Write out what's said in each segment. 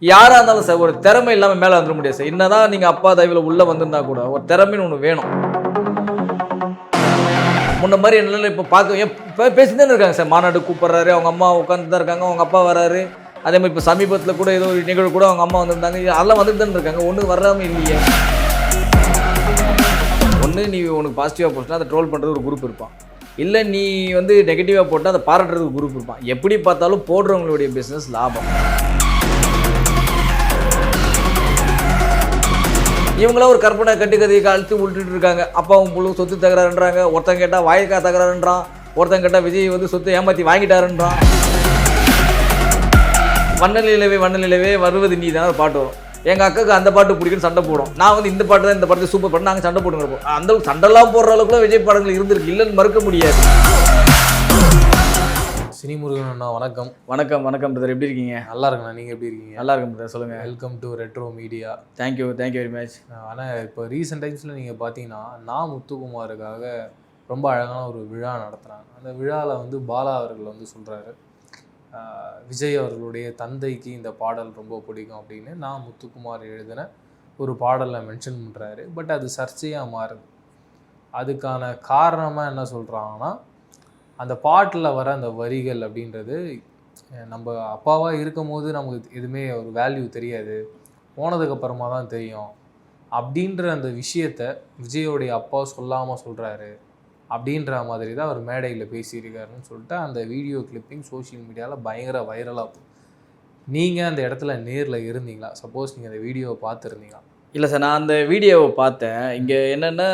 யாரா இருந்தாலும் சார் ஒரு திறமை இல்லாமல் மேலே வந்துட முடியாது சார். என்னதான் நீங்கள் அப்பா தயவில் உள்ளே வந்திருந்தா கூட ஒரு திறமைன்னு ஒன்று வேணும். முன்ன மாதிரி என்னால இப்போ பார்க்க பேசிதான் இருக்காங்க சார். மாநாடு கூப்பிட்றாரு, அவங்க அம்மா உட்காந்து தான் இருக்காங்க, அவங்க அப்பா வராரு. அதே மாதிரி இப்போ சமீபத்தில் கூட ஏதோ ஒரு நிகழ்வு கூட அவங்க அம்மா வந்திருந்தாங்க. அதெல்லாம் வந்துட்டு தான் இருக்காங்க. ஒன்றும் வராமல் இல்லையே. ஒன்று நீ உனக்கு பாசிட்டிவாக போச்சுன்னா அதை ட்ரோல் பண்ணுறது ஒரு குரூப் இருப்பான், இல்லை நீ வந்து நெகட்டிவாக போட்டால் அதை பாராட்டுறது ஒரு குரூப் இருப்பான். எப்படி பார்த்தாலும் போடுறவங்களுடைய பிஸ்னஸ் லாபம். இவங்களாம் ஒரு கற்பனை கட்டுக்கதையை அழுத்து விட்டுட்டு இருக்காங்க. அப்பாவும் புழு சொத்து தகராறுன்றாங்க. ஒருத்தன் கேட்டால் வாய்க்கா தகராறுன்றான், ஒருத்தன் கேட்டால் விஜய் வந்து சொத்து ஏமாற்றி வாங்கிட்டாருன்றான். வண்ணநிலவே வருவது நீ தானே பாட்டு வரும். எங்கள் அக்காவுக்கு அந்த பாட்டு பிடிக்குன்னு சண்டை போடும். நான் வந்து இந்த பாட்டு தான், இந்த பாட்டு சூப்பர் பண்ணி நாங்கள் சண்டை போட்டுங்கிறப்போ அந்த சண்டைலாம் போடுற அளவுக்குலாம் விஜய் படங்கள் இருந்திருக்கு, இல்லைன்னு மறுக்க முடியாது. சினிமுருகன் அண்ணா வணக்கம். வணக்கம் பிரதர், எப்படி இருக்கீங்க? நல்லா இருக்குண்ணா, நீங்கள் எப்படி இருக்கீங்க? நல்லா இருக்கும் பிரதர், சொல்லுங்கள். Welcome to retro media. Thank you very much. ஆனால் இப்போ ரீசெண்ட் டைம்ஸில் நீங்கள் பார்த்தீங்கன்னா நான் முத்துக்குமாருக்காக ரொம்ப அழகான ஒரு விழா நடத்துகிறாங்க. அந்த விழாவில் வந்து பாலா அவர்கள் வந்து சொல்கிறாரு, விஜய் அவர்களுடைய தந்தைக்கு இந்த பாடல் ரொம்ப பிடிக்கும் அப்படின்னு நான் முத்துக்குமார் எழுதின ஒரு பாடலில் மென்ஷன் பண்ணுறாரு. பட் அது சர்ச்சையாக மாறுது. அதுக்கான காரணமாக என்ன சொல்கிறாங்கன்னா, அந்த பாட்டில் வர அந்த வரிகள் அப்படின்றது நம்ம அப்பாவாக இருக்கும் போது நமக்கு எதுவுமே ஒரு வேல்யூ தெரியாது, போனதுக்கப்புறமா தான் தெரியும் அப்படின்ற அந்த விஷயத்தை விஜயோடைய அப்பா சொல்லாமல் சொல்கிறாரு அப்படின்ற மாதிரி தான் அவர் மேடையில் பேசியிருக்காருன்னு சொல்லிட்டு அந்த வீடியோ கிளிப்பிங் சோஷியல் மீடியாவில் பயங்கர வைரலாக போகும். நீங்கள் அந்த இடத்துல நேரில் இருந்தீங்களா? சப்போஸ் நீங்கள் அந்த வீடியோவை பார்த்துருந்தீங்களா? இல்லை சார், நான் அந்த வீடியோவை பார்த்தேன். இங்கே என்னென்னா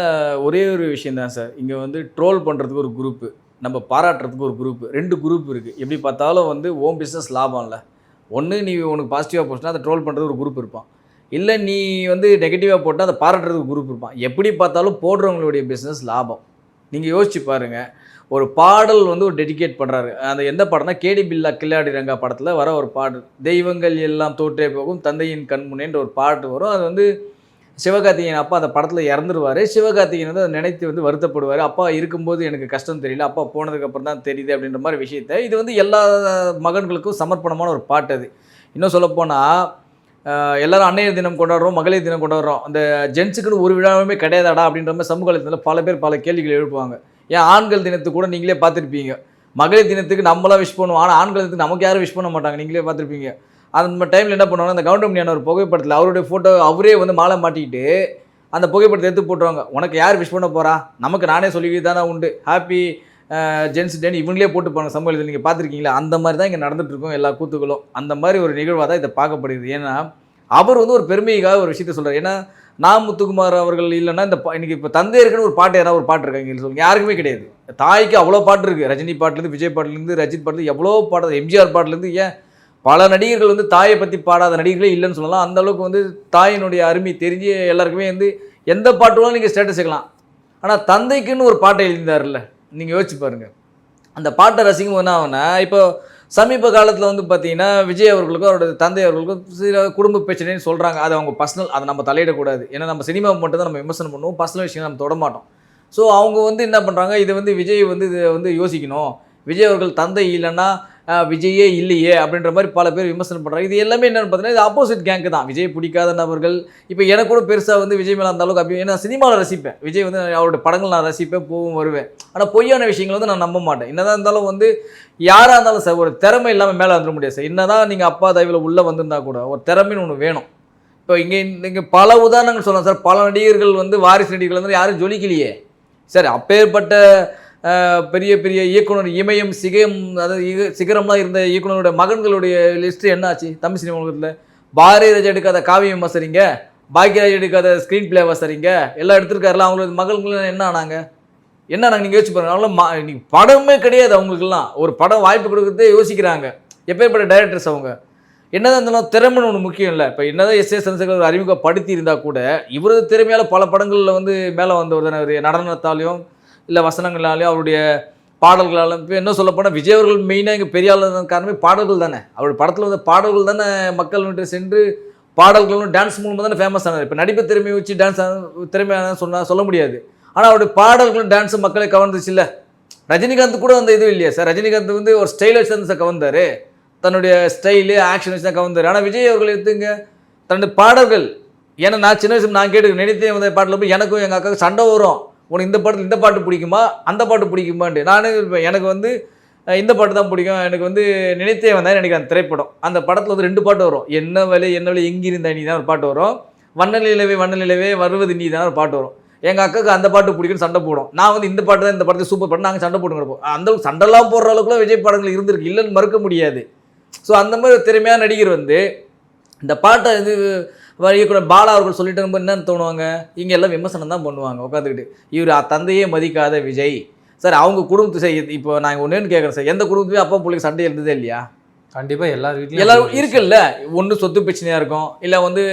ஒரே ஒரு விஷயந்தான் சார். இங்கே வந்து ட்ரோல் பண்ணுறதுக்கு ஒரு குரூப்பு, நம்ம பாராட்டுறதுக்கு ஒரு குரூப், ரெண்டு குரூப் இருக்குது. எப்படி பார்த்தாலும் வந்து ஓம் பிஸ்னஸ் லாபம் இல்லை. ஒன்று நீ உனக்கு பாசிட்டிவாக போச்சுன்னா அதை ட்ரோல் பண்ணுறது ஒரு குரூப் இருப்பான், இல்லை நீ வந்து நெகட்டிவாக போட்டால் அதை பாராட்டுறதுக்கு ஒரு குரூப் இருப்பான். எப்படி பார்த்தாலும் போடுறவங்களுடைய பிஸ்னஸ் லாபம். நீங்கள் யோசிச்சு பாருங்கள், ஒரு பாடல் வந்து ஒரு டெடிகேட் பண்ணுறாரு. அந்த எந்த பாடம்னா கேடி பில்லா கில்லாடி ரங்கா படத்தில் வர ஒரு பாடல், தெய்வங்கள் எல்லாம் தோற்றே போகும் தந்தையின் கண்முனேன்ற ஒரு பாட்டு வரும். அது வந்து சிவகார்த்திகேயன் அப்பா அந்த படத்தில் இறந்துருவார். சிவகார்த்திகேயன் வந்து அதை நினைத்து வந்து வருத்தப்படுவார். அப்பா இருக்கும்போது எனக்கு கஷ்டம் தெரியல, அப்பா போனதுக்கப்புறம் தான் தெரியுது அப்படின்ற மாதிரி விஷயத்தை. இது வந்து எல்லா மகன்களுக்கும் சமர்ப்பணமான ஒரு பாட்டு. அது இன்னும் சொல்லப்போனால் எல்லோரும் அன்னையர் தினம் கொண்டாடுறோம், மகளிர் தினம் கொண்டாடுறோம், அந்த ஜென்ஸுக்குன்னு ஒரு விழாவுமே கிடையாதாடா அப்படின்ற மாதிரி சமூக வலைத்தளத்தில் பல பேர் பல கேள்விகள் எழுப்புவாங்க. ஏன் ஆண்கள் தினத்துக்கு கூட நீங்களே பார்த்துருப்பீங்க, மகளிர் தினத்துக்கு நம்மளாம் விஷ் பண்ணுவோம், ஆனால் ஆண்கள் தினத்துக்கு நமக்கு யாரும் விஷ் பண்ண மாட்டாங்க, நீங்களே பார்த்துருப்பீங்க. அந்த டைமில் என்ன பண்ணுவாங்க, அந்த கவுண்டமணியான ஒரு புகைப்படத்தில் அவருடைய ஃபோட்டோ அவரே வந்து மாலை மாட்டிக்கிட்டு அந்த புகைப்படத்தை எடுத்து போட்டுருவாங்க. உனக்கு யார் விஷ் பண்ண போகிறா, நமக்கு நானே சொல்லிக்கிட்டு தானே உண்டு, ஹாப்பி ஜென்ஸ் டேன்னு இவங்களே போட்டுப்பாங்க சமூக வலைத்தளத்தில். நீங்கள் பார்த்துருக்கீங்களா? அந்த மாதிரி தான் இங்கே நடந்துகிட்ருக்கோம் எல்லா கூத்துக்களும். அந்த மாதிரி ஒரு நிகழ்வாக தான் இதை பார்க்கப்படுது. ஏன்னா அவர் வந்து ஒரு பெருமைக்காக ஒரு விஷயத்தை சொல்கிறார். ஏன்னா நான் முத்துக்குமார் அவர்கள் இல்லைன்னா இந்த இன்றைக்கி இப்போ தந்தையருக்குன்னு ஒரு பாட்டு யாராவது ஒரு பாட்டு இருக்காங்க சொல்லுங்கள், யாருக்குமே கிடையாது. தாய்க்கு அவ்வளோ பாட்டு இருக்குது. ரஜினி பாட்டுலேருந்து, விஜய் பாட்டுலேருந்து, ரஜித் பாட்டுலேருந்து, எவ்வளோ பாட்டு, எம்ஜிஆர் பாட்டுலேருந்து, ஏன் பல நடிகர்கள் வந்து தாயை பற்றி பாடாத நடிகர்களே இல்லைன்னு சொல்லலாம். அந்தளவுக்கு வந்து தாயினுடைய அருமை தெரிஞ்சு எல்லாருக்குமே வந்து எந்த பாட்டுலாம் நீங்கள் ஸ்டேட்டஸ் வைக்கலாம். ஆனால் தந்தைக்குன்னு ஒரு பாட்டை எழுதியிருந்தார்ல, நீங்கள் யோசிச்சு பாருங்கள். அந்த பாட்டை ரசிக்கும் போது என்ன ஆகுனா, இப்போ சமீப காலத்தில் வந்து பார்த்திங்கன்னா விஜய் அவர்களுக்கும் அவரோட தந்தை அவர்களுக்கும் சில குடும்ப பிரச்சனைன்னு சொல்கிறாங்க. அது அவங்க பர்சனல், அதை நம்ம தலையிடக்கூடாது. ஏன்னா நம்ம சினிமா மட்டும் தான் நம்ம விமர்சனம் பண்ணுவோம், பர்சனல் விஷயம் நம்ம தொட மாட்டோம். ஸோ அவங்க வந்து என்ன பண்ணுறாங்க, இது வந்து விஜய் வந்து இதை வந்து யோசிக்கணும், விஜய் அவர்கள் தந்தை இல்லைன்னா விஜயே இல்லையே அப்படின்ற மாதிரி பல பேர் விமர்சனம் பண்ணுறாங்க. இது எல்லாமே என்னென்னு பார்த்தீங்கன்னா இது ஆப்போசிட் கேங்கு தான். விஜய் பிடிக்காத நபர்கள், இப்போ எனக்கு கூட பெருசாக வந்து விஜய் மேலே அந்த அளவுக்கு அப்படி, ஏன்னா சினிமாவில் ரசிப்பேன் விஜய் வந்து, அவரோட படங்கள் நான் ரசிப்பேன், போவும் வருவேன். ஆனால் பொய்யான விஷயங்கள் வந்து நான் நம்ப மாட்டேன். என்னதான் இருந்தாலும் வந்து யாராக இருந்தாலும் சார் ஒரு திறமை இல்லாமல் மேலே வந்துட முடியாது சார். என்னதான் நீங்கள் அப்பா தயவில் உள்ளே வந்திருந்தா கூட ஒரு திறமைன்னு ஒன்று வேணும். இப்போ இங்கே பல உதாரணங்கள் சொல்லலாம் சார். பல நடிகர்கள் வந்து வாரிசு நடிகர்கள் வந்து யாரும் ஜொலிக்கலையே சார். அப்பேற்பட்ட பெரிய பெரிய இயக்குனர் இமயம் சிகம், அதாவது சிகரம்லாம் இருந்த இயக்குனருடைய மகன்களுடைய லிஸ்ட்டு என்ன ஆச்சு தமிழ் சினிமா உலகத்தில்? பாரதிராஜா எடுக்காத காவியம் வசரிங்க, பாக்யராஜ் எடுக்காத ஸ்க்ரீன் பிளே வசரிங்க, எல்லாம் எடுத்துருக்காருல. அவங்களுக்கு மகன்கள் என்ன ஆனாங்க? நீங்கள் யோசிச்சு பாருங்க. அவங்களாம் நீங்கள் படமே கிடையாது அவங்களுக்குலாம். ஒரு படம் வாய்ப்பு கொடுக்குறதே யோசிக்கிறாங்க. எப்பேற்பட்ட டைரக்டர்ஸ் அவங்க. என்னதான் இருந்தாலும் திறமைன்னு ஒன்று முக்கியம் இல்லை. இப்போ என்னதான் எஸ்.ஏ. சந்திரசேகர் அறிமுகப்படுத்தி இருந்தால் கூட இவரது திறமையால் பல படங்களில் வந்து மேலே வந்தவர் தானே. ஒரு நடனத்தாலையும் இல்லை வசனங்களாலேயும் அவருடைய பாடல்களாலும். இப்போ என்ன சொல்லப்போனால் விஜய் அவர்கள் மெயினாக இங்கே பெரிய ஆள் காரணமே பாடல்கள் தானே. அவருடைய படத்தில் வந்து பாடல்கள் தானே மக்கள் வந்து சென்று பாடல்களும் டான்ஸ் மூலமாக தானே ஃபேமஸ் ஆனார். இப்போ நடிப்பு திறமையை வச்சு டான்ஸ் திறமையான சொல்ல முடியாது. ஆனால் அவருடைய பாடல்களும் டான்ஸும் மக்களை கவர்ந்துச்சு இல்லை. ரஜினிகாந்த் கூட அந்த இது இல்லையா சார்? ரஜினிகாந்த் வந்து ஒரு ஸ்டைல் வச்சு தான் சார் கவர்ந்தார். தன்னுடைய ஸ்டைலு ஆக்ஷன் வச்சு தான் கவர்ந்தார். ஆனால் விஜய் அவர்கள் எடுத்துங்க தன்னுடைய பாடல்கள், ஏன்னா நான் சின்ன வயசு நான் கேட்டு நினைத்தே வந்த பாட்டில் போய் எனக்கும் எங்கள் அக்காவுக்கு சண்டை வரும். உனக்கு இந்த பாட்டு இந்த பாட்டு பிடிக்குமா அந்த பாட்டு பிடிக்குமான்ட்டு. நானே எனக்கு வந்து இந்த பாட்டு தான் பிடிக்கும். எனக்கு வந்து நினைத்தே வந்தேன் எனக்கு அந்த திரைப்படம். அந்த படத்தில் வந்து 2 பாட்டு வரும். என்ன வேலை எங்கிருந்த நீ தான் ஒரு பாட்டு வரும். வண்ணநிலவே வருவது நீ தான் ஒரு பாட்டு வரும். எங்கள் அக்காவுக்கு அந்த பாட்டு பிடிக்குன்னு சண்டை போடும். நான் வந்து இந்த பாட்டு தான் இந்த படத்தை சூப்பர் பண்ணி நாங்கள் சண்டை போட்டுக்கிறப்போம். அந்த சண்டைலாம் போடுற அளவுக்குலாம் விஜய் படங்கள் இருந்திருக்கு, இல்லைன்னு மறுக்க முடியாது. ஸோ அந்த மாதிரி ஒரு திறமையான நடிகர் வந்து இந்த பாட்டை இது இயக்குனர் பாலா அவர்கள் சொல்லிட்டு நம்ம என்னன்னு தோணுவாங்க, இங்கே எல்லாம் விமர்சனம் தான் பண்ணுவாங்க உட்காந்துக்கிட்டு. இவர் தந்தையே மதிக்காத விஜய் சார். அவங்க குடும்பத்து சார், இப்போ நாங்கள் ஒன்றுன்னு கேட்குறேன் சார், எந்த குடும்பத்துலேயும் அப்பா பிள்ளைக்கு சண்டை இருந்ததே இல்லையா? கண்டிப்பாக எல்லார் வீட்லையும் எல்லாரும் இருக்குல்ல. ஒன்று சொத்து பிரச்சனையாக இருக்கும், இல்லை வந்து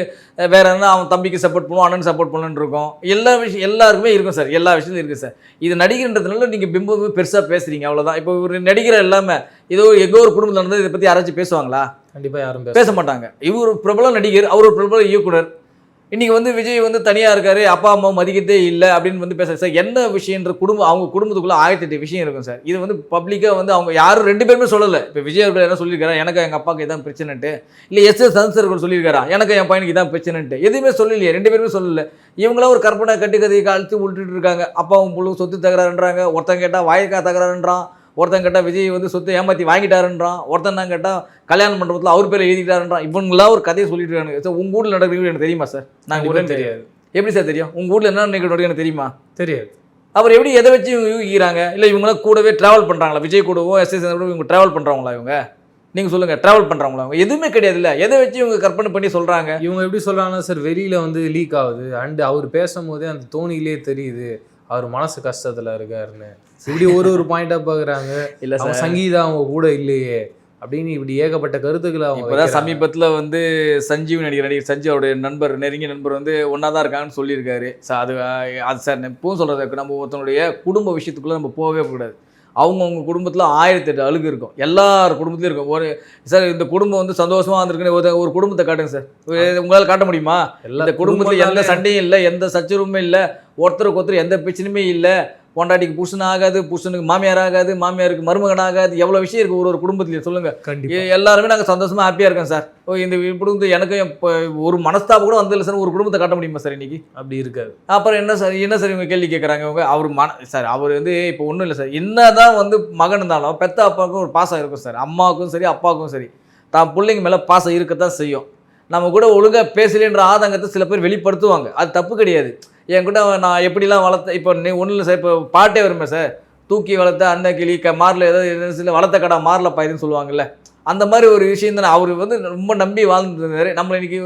வேற என்ன அவன் தம்பிக்கு சப்போர்ட் பண்ணுவோம், அண்ணனுக்கு சப்போர்ட் பண்ணணுன்னு இருக்கும். எல்லா விஷயம் எல்லாருக்குமே இருக்கும் சார், எல்லா விஷயத்துலையும் இருக்குது சார். இது நடிகர்ன்றதுனால நீங்கள் பிம்பமே பெருசாக பேசுகிறீங்க, அவ்வளோதான். இப்போ ஒரு நடிகர் எல்லாமே எங்கோ ஒரு குடும்பத்தில் நடந்தது இதை பற்றி யாராச்சும் பேசுவாங்களா? கண்டிப்பாக யாரும் பேச மாட்டாங்க. இவர் பிரபல நடிகர், அவர் ஒரு பிரபல இயக்குனர். இன்றைக்கி வந்து விஜய் வந்து தனியாக இருக்காரு, அப்பா அம்மா மதிக்கத்தே இல்லை அப்படின்னு வந்து பேசுகிறார் சார். என்ன விஷயன்ற அவங்க குடும்பத்துக்குள்ளே 1008 விஷயம் இருக்கும் சார். இது வந்து பப்ளிக்காக வந்து அவங்க யாரும் 2 பேருமே சொல்லலை. இப்போ விஜய் அவர்கள் என்ன சொல்லியிருக்காரா, எனக்கு எங்கள் அப்பாவுக்கு இதான் பிரச்சனைட்டு, இல்லை சன்சர்கள் சொல்லியிருக்காரா எனக்கு என் பையனுக்கு இதான் பிரச்சனைட்டு, எதுவுமே சொல்லலையே, 2 பேருமே சொல்லலை. இவங்களாம் ஒரு கற்பனை கட்டுக்கதையை அழுத்தி விட்டுட்டு இருக்காங்க. அப்பாவும் புள்ளும் சொத்து தகராறுன்றாங்க. ஒருத்தன் கேட்டால் வாய்க்கா தகராறுன்றான், ஒருத்தன் கேட்டால் விஜய் வந்து சொத்தை ஏமாற்றி வாங்கிட்டாருன்றான், ஒருத்தன் நான் கேட்டால் கல்யாண மண்டபத்தில் அவர் பேரை எழுதிட்டாருன்றான். இவங்களாம் ஒரு கதையை சொல்லிட்டு இருக்காங்க சார். உங்கள் ஊரில் நடக்கிறது எனக்கு தெரியுமா சார்? நாங்கள் ஊரே தெரியாது. எப்படி சார் தெரியும்? உங்கள் ஊரில் என்ன நிகழ்வு எனக்கு தெரியுமா? தெரியாது. அவர் எப்படி எதை வச்சு இவங்க யூகிக்கிறாங்க? இல்லை இவங்களாம் கூடவே ட்ராவல் பண்ணுறாங்களா? விஜய் கூடவோ எஸ்எஸ் கூட இவங்க ட்ராவல் பண்ணுறாங்களா? இவங்க நீங்கள் சொல்லுங்கள், ட்ராவல் பண்ணுறாங்களா? அவங்க எதுவுமே கிடையாது. இல்லை எதை வச்சு இவங்க கற்பனை பண்ணி சொல்கிறாங்க? இவங்க எப்படி சொல்கிறாங்கன்னா சார், வெளியில் வந்து லீக் ஆகுது அண்டு அவர் பேசும்போதே அந்த தோணியிலே தெரியுது அவர் மனசு கஷ்டத்தில் இருக்காருன்னு. இப்படி ஒரு பாயிண்டாக பார்க்குறாங்க. இல்லை சார், சங்கீதா அவங்க கூட இல்லையே அப்படின்னு இப்படி ஏகப்பட்ட கருத்துக்களை அவங்க. இப்போதான் சமீபத்தில் வந்து சஞ்சீவ் நடிகர் சஞ்சீவ் அவருடைய நண்பர், நெருங்கிய நண்பர் வந்து ஒன்றா தான் இருக்காங்கன்னு சொல்லியிருக்காரு சார். அது சார் இப்போவும் சொல்கிறது, நம்ம ஒருத்தனுடைய குடும்ப விஷயத்துக்குள்ளே நம்ம போகவே கூடாது. அவங்கவுங்க குடும்பத்தில் 1008 அழுகு இருக்கும், எல்லார் குடும்பத்துலையும் இருக்கும். ஒரு சார் இந்த குடும்பம் வந்து சந்தோஷமாக இருந்திருக்குன்னு ஒரு குடும்பத்தை காட்டுங்க சார். உங்களால் காட்ட முடியுமா? இந்த குடும்பத்தில் எந்த சண்டையும் இல்லை, எந்த சச்சரவுமே இல்லை, ஒருத்தருக்கு ஒருத்தர் எந்த பிரச்சனையுமே இல்லை. பொண்டாட்டிக்கு புருஷன் ஆகாது, புருஷனுக்கு மாமியார் ஆகாது, மாமியாருக்கு மருமகன் ஆகாது, எவ்வளோ விஷயம் இருக்குது ஒரு குடும்பத்துலேயும். சொல்லுங்கள், எல்லாருமே நாங்கள் சந்தோஷமாக ஹாப்பியாக இருக்கோம் சார். இந்த குடும்பத்தை எனக்கு இப்போ ஒரு மனஸ்தாபம் கூட வந்ததில்லை சார். ஒரு குடும்பத்தை காட்ட முடியுமா சார் இன்றைக்கி? அப்படி இருக்காது. அப்புறம் என்ன சார் இவங்க கேள்வி கேட்குறாங்க இவங்க. அவர் சார் அவர் வந்து இப்போ ஒன்றும் இல்லை சார். என்ன தான் வந்து மகன் இருந்தாலும் பெத்த அப்பாவுக்கும் ஒரு பாசம் இருக்கும் சார். அம்மாவுக்கும் சரி அப்பாவுக்கும் சரி தான் பிள்ளைங்க மேலே பாசம் இருக்கத்தான் செய்யும். நம்ம கூட ஒழுங்காக பேசலேன்ற ஆதங்கத்தை சில பேர் வெளிப்படுத்துவாங்க, அது தப்பு கிடையாது. என் கூட நான் எப்படிலாம் வளர்த்த, இப்போ ஒன்றும் இல்லை சார், இப்போ பாட்டே வருமே சார், தூக்கி வளர்த்த அன்ன கிளி மாரில் ஏதாவது சில வளர்த்த கடை மாரில் பாயுதுன்னு சொல்லுவாங்கல்ல, அந்த மாதிரி ஒரு விஷயம் தானே. அவர் வந்து ரொம்ப நம்பி வாழ்ந்துருந்தாரு. நம்மளை இன்றைக்கி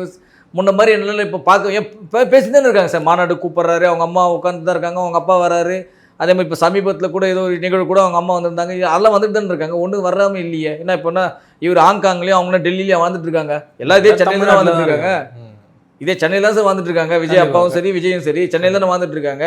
முன்ன மாதிரி என்னால இப்போ பார்க்க பேசி தானே இருக்காங்க சார். மாநாடு கூப்பிட்றாரு, அவங்க அம்மா உட்காந்து தான் இருக்காங்க, அவங்க அப்பா வராரு. அதே மாதிரி இப்போ சமீபத்தில் கூட ஏதோ ஒரு நிகழ்வு கூட அவங்க அம்மா வந்திருந்தாங்க. அதெல்லாம் வந்துட்டு தானே இருக்காங்க, ஒன்றும் வராமல் இல்லையே. ஏன்னா இப்போனா இவர் ஹாங்காங்லேயும் அவங்களாம் டெல்லியிலையும் வாழ்ந்துட்டு இருக்காங்க. எல்லா இதே சென்னையில் தான் வந்துட்டு இருக்காங்க. இதே சென்னையில் தான் சார் வந்துட்டு இருக்காங்க. விஜய் அப்பாவும் சரி விஜயும் சரி சென்னையில் தானே வந்துட்டு இருக்காங்க.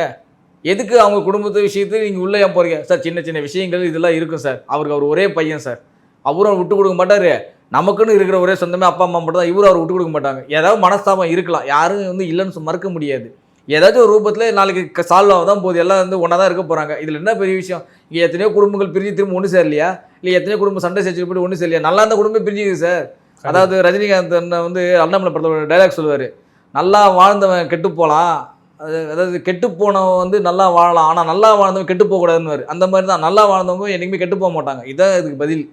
எதுக்கு அவங்க குடும்பத்து விஷயத்துக்கு நீங்கள் உள்ளே ஏன் போகிறீங்க சார்? சின்ன சின்ன விஷயங்கள் இதெல்லாம் இருக்கும் சார். அவர் ஒரே பையன் சார். அவரும் விட்டு கொடுக்க மாட்டார். நமக்குன்னு இருக்கிற ஒரே சொந்தமே அப்பா அம்மா மட்டும் தான். இவரும் அவர் விட்டு கொடுக்க மாட்டாங்க. ஏதாவது மனஸ்தாபம் இருக்கலாம், யாரும் வந்து இல்லைன்னு மறுக்க முடியாது. ஏதாச்சும் ஒரு ரூபத்தில் நாளைக்கு சால்வ் ஆக தான் போகுது. எல்லாம் வந்து ஒன்றா தான் இருக்க போகிறாங்க. இதில் என்ன பெரிய விஷயம்? இங்கே எத்தனையோ குடும்பங்கள் பிரிஞ்சு திரும்ப ஒன்று சேரலையா? இல்லை எத்தனையோ குடும்பம் சண்டை சேர்த்து போய்ட்டு ஒன்று சேரலையா? நல்லா இருந்த குடும்பம் பிரிஞ்சுக்குது சார். அதாவது ரஜினிகாந்த் வந்து அண்ணாமலை படத்தோட டைலாக் சொல்லுவார், நல்லா வாழ்ந்தவன் கெட்டு போகலாம், அதாவது கெட்டு போனவன் வந்து நல்லா வாழலாம், ஆனால் நல்லா வாழ்ந்தவன் கெட்டு போகக்கூடாதுன்னு. அந்த மாதிரி தான் நல்லா வாழ்ந்தவங்க என்றைக்குமே கெட்டு போக மாட்டாங்க. இதான் இதுக்கு பதில்.